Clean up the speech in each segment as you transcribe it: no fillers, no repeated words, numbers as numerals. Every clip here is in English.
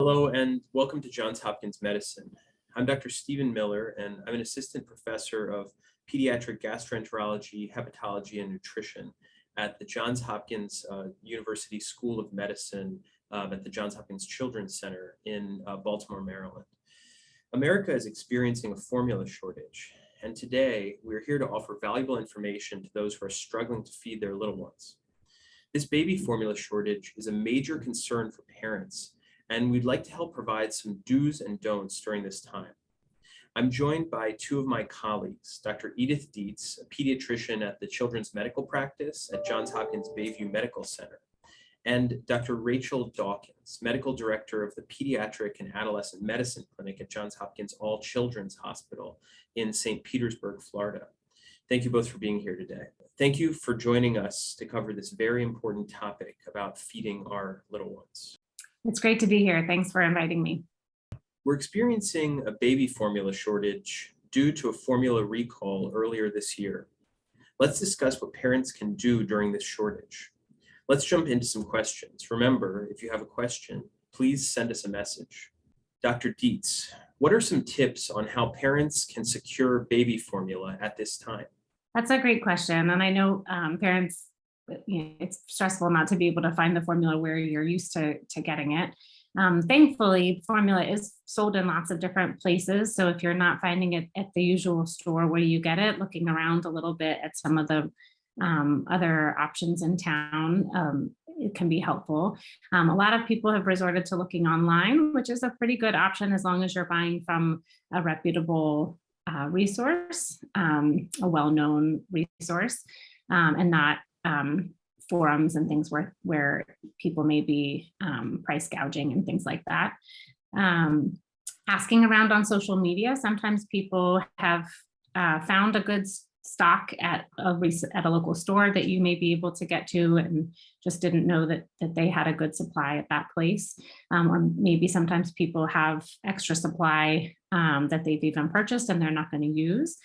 Hello and welcome to Johns Hopkins Medicine. I'm Dr. Stephen Miller and I'm an assistant professor of pediatric gastroenterology, hepatology, and nutrition at the Johns Hopkins University School of Medicine at the Johns Hopkins Children's Center in Baltimore, Maryland. America is experiencing a formula shortage, and today we're here to offer valuable information to those who are struggling to feed their little ones. This baby formula shortage is a major concern for parents, and we'd like to help provide some do's and don'ts during this time. I'm joined by two of my colleagues, Dr. Edith Dietz, a pediatrician at the Children's Medical Practice at Johns Hopkins Bayview Medical Center, and Dr. Rachel Dawkins, Medical Director of the Pediatric and Adolescent Medicine Clinic at Johns Hopkins All Children's Hospital in St. Petersburg, Florida. Thank you both for being here today. Thank you for joining us to cover this very important topic about feeding our little ones. It's great to be here. Thanks for inviting me. We're experiencing a baby formula shortage due to a formula recall earlier this year. Let's discuss what parents can do during this shortage. Let's jump into some questions. Remember, if you have a question, please send us a message. Dr. Dietz, what are some tips on how parents can secure baby formula at this time? That's a great question. And I know parents, it's stressful not to be able to find the formula where you're used to getting it. Thankfully, formula is sold in lots of different places. So if you're not finding it at the usual store where you get it, looking around a little bit at some of the other options in town, it can be helpful. A lot of people have resorted to looking online, which is a pretty good option as long as you're buying from a reputable resource, a well-known resource, and not forums and things where people may be price gouging and things like that. Asking around on social media, sometimes people have found a good stock at a local store that you may be able to get to and just didn't know that they had a good supply at that place. Or maybe sometimes people have extra supply that they've even purchased and they're not going to use.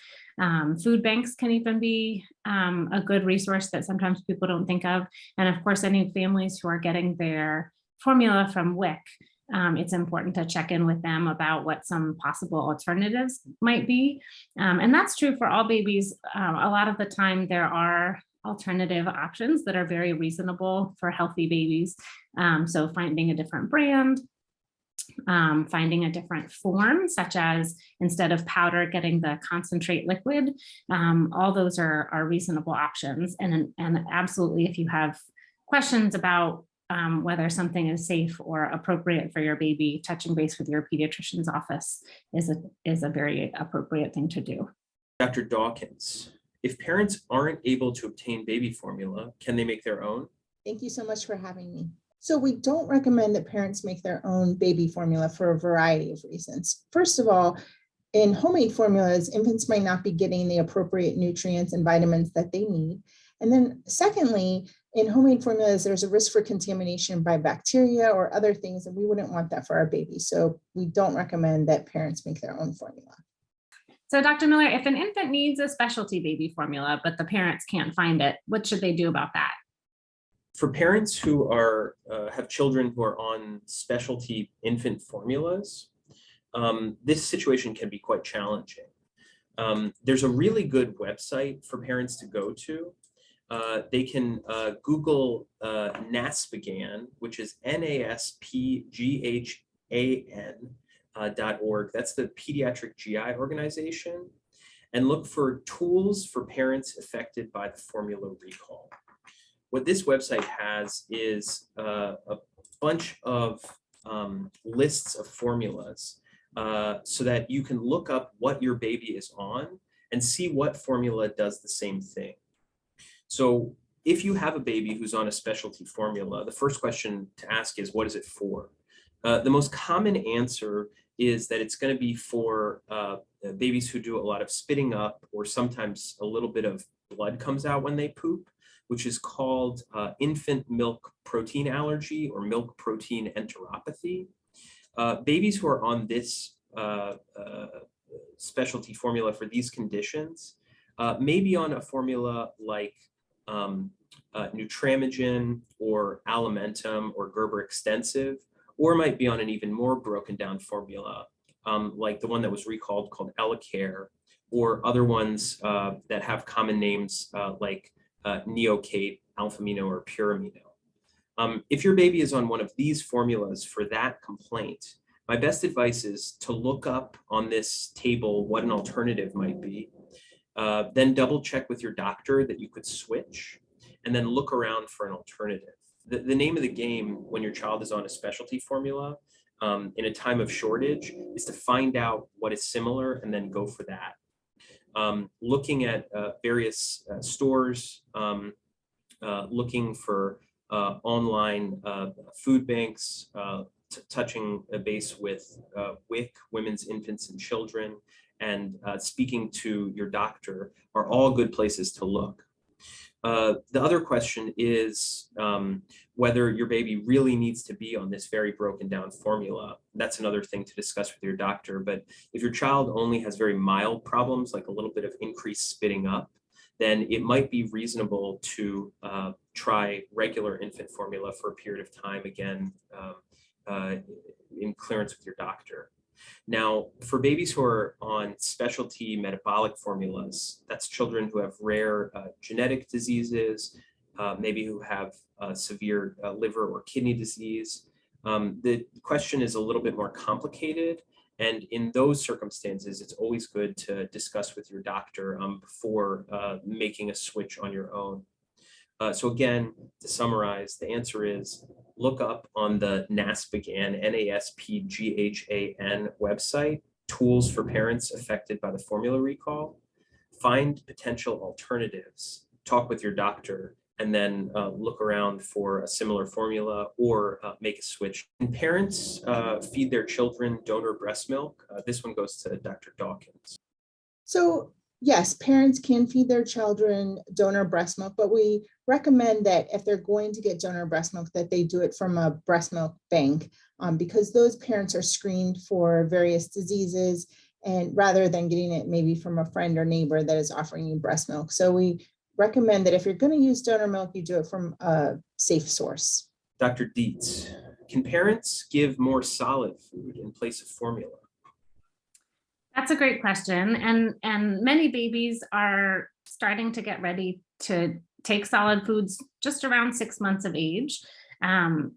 Food banks can even be a good resource that sometimes people don't think of. And of course, any families who are getting their formula from WIC, it's important to check in with them about what some possible alternatives might be. And that's true for all babies. A lot of the time there are alternative options that are very reasonable for healthy babies. So finding a different brand, finding a different form, such as instead of powder, getting the concentrate liquid. All those are reasonable options. And absolutely, if you have questions about whether something is safe or appropriate for your baby, touching base with your pediatrician's office is a very appropriate thing to do. Dr. Dawkins, if parents aren't able to obtain baby formula, can they make their own? Thank you so much for having me. So we don't recommend that parents make their own baby formula for a variety of reasons. First of all, in homemade formulas, infants might not be getting the appropriate nutrients and vitamins that they need. And then secondly, in homemade formulas, there's a risk for contamination by bacteria or other things, and we wouldn't want that for our babies. So we don't recommend that parents make their own formula. So Dr. Miller, if an infant needs a specialty baby formula, but the parents can't find it, what should they do about that? For parents who have children who are on specialty infant formulas, this situation can be quite challenging. There's a really good website for parents to go to. They can Google NASPGHAN, which is NASPGHAN.org. That's the Pediatric GI Organization, and look for tools for parents affected by the formula recall. What this website has is a bunch of lists of formulas so that you can look up what your baby is on and see what formula does the same thing. So if you have a baby who's on a specialty formula, the first question to ask is, what is it for? The most common answer is that it's going to be for babies who do a lot of spitting up, or sometimes a little bit of blood comes out when they poop, which is called infant milk protein allergy or milk protein enteropathy. Babies who are on this specialty formula for these conditions may be on a formula like Nutramigen or Alimentum or Gerber Extensive, or might be on an even more broken down formula, like the one that was recalled called Elecare, or other ones that have common names like Neocate, Alphamino, or Puramino. If your baby is on one of these formulas for that complaint, my best advice is to look up on this table what an alternative might be, then double check with your doctor that you could switch, and then look around for an alternative. The name of the game when your child is on a specialty formula in a time of shortage is to find out what is similar and then go for that. Looking at various stores, looking for online food banks, touching a base with WIC, Women's, Infants, and Children, and speaking to your doctor are all good places to look. The other question is whether your baby really needs to be on this very broken down formula. That's another thing to discuss with your doctor. But if your child only has very mild problems, like a little bit of increased spitting up, then it might be reasonable to try regular infant formula for a period of time, again, in clearance with your doctor. Now, for babies who are on specialty metabolic formulas, that's children who have rare genetic diseases, maybe who have severe liver or kidney disease. The question is a little bit more complicated. And in those circumstances, it's always good to discuss with your doctor before making a switch on your own. So again, to summarize, the answer is look up on the NASPGHAN, NASPGHAN website, tools for parents affected by the formula recall, find potential alternatives, talk with your doctor, and then look around for a similar formula or make a switch. Can parents feed their children donor breast milk? This one goes to Dr. Dawkins. So yes, parents can feed their children donor breast milk, but we recommend that if they're going to get donor breast milk, that they do it from a breast milk bank because those parents are screened for various diseases, and rather than getting it maybe from a friend or neighbor that is offering you breast milk. So we recommend that if you're going to use donor milk, you do it from a safe source. Dr. Dietz, can parents give more solid food in place of formula? That's a great question. And many babies are starting to get ready to take solid foods just around 6 months of age. And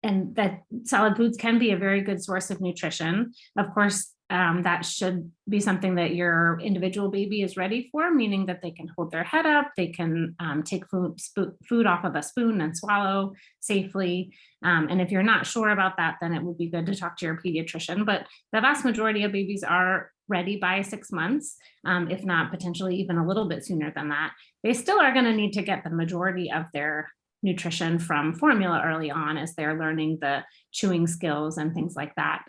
that solid foods can be a very good source of nutrition. Of course, that should be something that your individual baby is ready for, meaning that they can hold their head up, they can take food off of a spoon and swallow safely. And if you're not sure about that, then it would be good to talk to your pediatrician. But the vast majority of babies are ready by 6 months, if not potentially even a little bit sooner than that. They still are going to need to get the majority of their nutrition from formula early on as they're learning the chewing skills and things like that.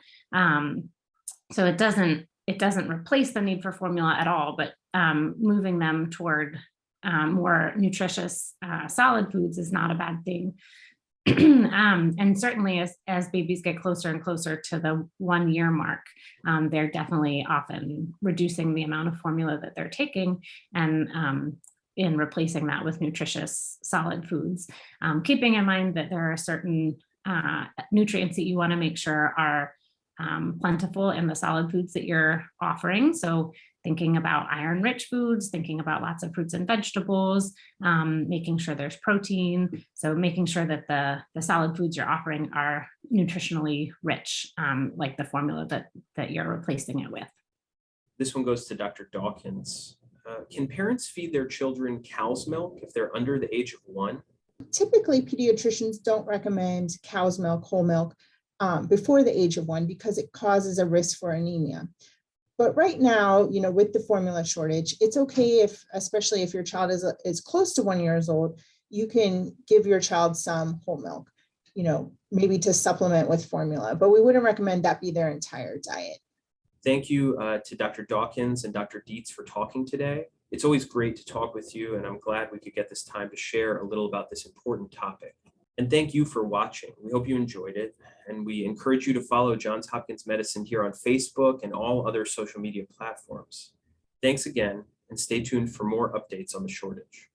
So it doesn't replace the need for formula at all, but moving them toward more nutritious solid foods is not a bad thing. And certainly as babies get closer and closer to the 1 year mark, they're definitely often reducing the amount of formula that they're taking and in replacing that with nutritious solid foods. Keeping in mind that there are certain nutrients that you want to make sure are plentiful in the solid foods that you're offering. So thinking about iron-rich foods, thinking about lots of fruits and vegetables, making sure there's protein. So making sure that the solid foods you're offering are nutritionally rich, like the formula that you're replacing it with. This one goes to Dr. Dawkins. Can parents feed their children cow's milk if they're under the age of 1? Typically, pediatricians don't recommend cow's milk, whole milk, before the age of 1 because it causes a risk for anemia. But right now, with the formula shortage, it's okay especially if your child is close to 1 year old, you can give your child some whole milk, maybe to supplement with formula, but we wouldn't recommend that be their entire diet. Thank you to Dr. Dawkins and Dr. Dietz for talking today. It's always great to talk with you, and I'm glad we could get this time to share a little about this important topic. And thank you for watching. We hope you enjoyed it, and we encourage you to follow Johns Hopkins Medicine here on Facebook and all other social media platforms. Thanks again, and stay tuned for more updates on the shortage.